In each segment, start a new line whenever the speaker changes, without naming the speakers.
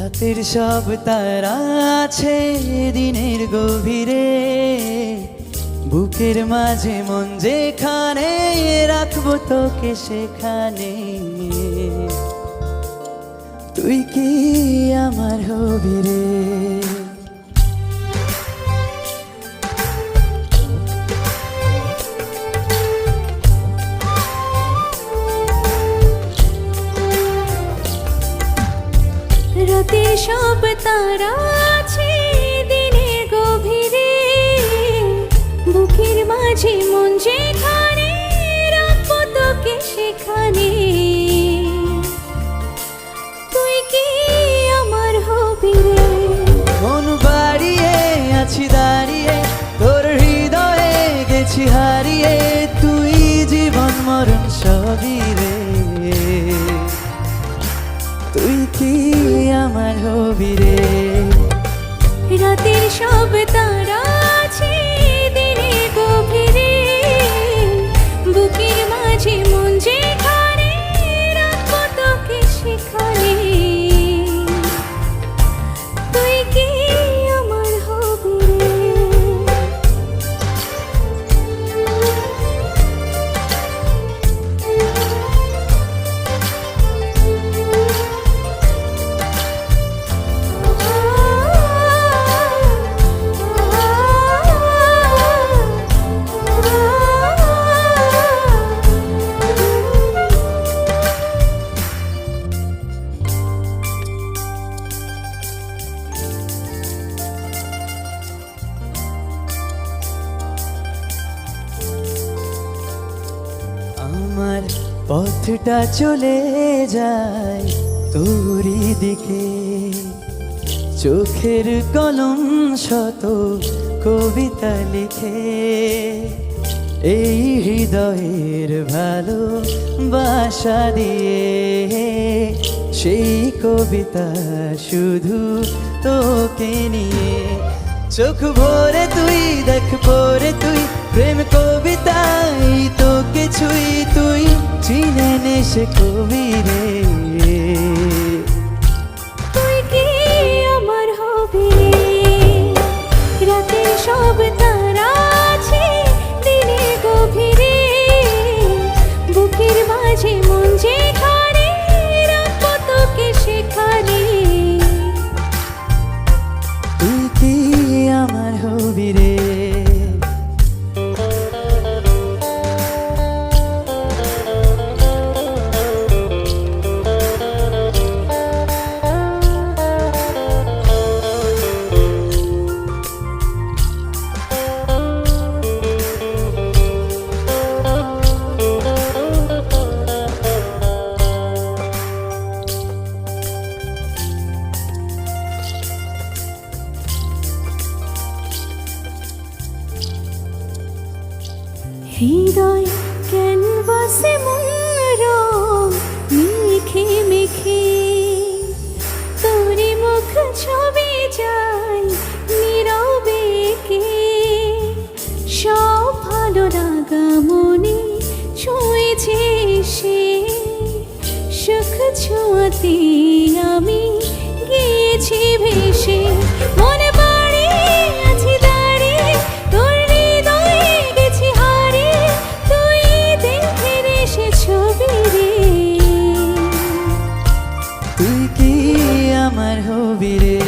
রাতের সব তারা আছে দিনের গভীরে, বুকের মাঝে মন যেখানে রাখবো তোকে সেখানে। তুই কি আমার হবি রে?
রাতের সব তারা আছে দিনের গভীরে, বুকের মাঝে মন যেখানে রাখবো তোকে সেখানে। তুই কি আমার হবি রে?
মন বাড়িয়ে আছি দাঁড়িয়ে, তোর হৃদয়ে গেছি হারিয়ে, তুই জীবন মরণ সবই রে। তুই কি আমার হবি রে?
রাতের সব তারা আছে দিনের গভীরে, বুকের মাঝে মন যেখানে রাখবো তোকে সেখানে। তুই কি আমার হবি রে?
আমার পথটা চলে যায় তোরই দিকে, চোখের কলম শত কবিতা লিখে, এই হৃদয়ের ভালোবাসা দিয়ে সেই কবিতা শুধু তোকে নিয়ে। চোখ ভরে তুই দেখ পরে তুই, প্রেম কবিতাই তোকে ছুই, তুই চিনে নে সে কবি রে।
তুই কি আমার হবি রে? রাতের সব তারা আছে দিনের গভীরে, বুকের মাঝে মন যেখানে রাখবো তোকে সেখানে।
তুই কি আমার হবি রে?
হৃদয় ক্যানভাসে মন রং মেখে মেখে, তোরে মুখ ছবি যায় নীরবে কে। সব ভালো লাগা মনে ছুঁয়েছে সে, সুখ ছোঁয়াতে আমি গিয়েছি ভেসে। মনে পড়ে আছি দাঁড়িয়ে, তোর হৃদয়ে গেছি হারিয়ে, তুই দেখে রে সে ছবি রে।
তুই কি আমার হবি রে?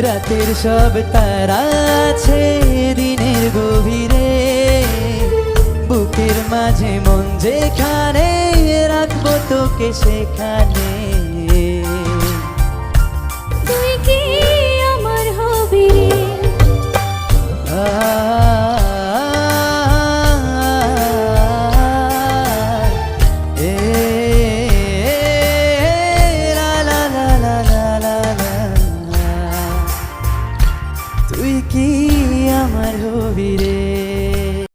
রাতের সব তারা আছে দিনের গভীরে, বুকের মাঝে মন যেখানে রাখবো তোকে সেখানে।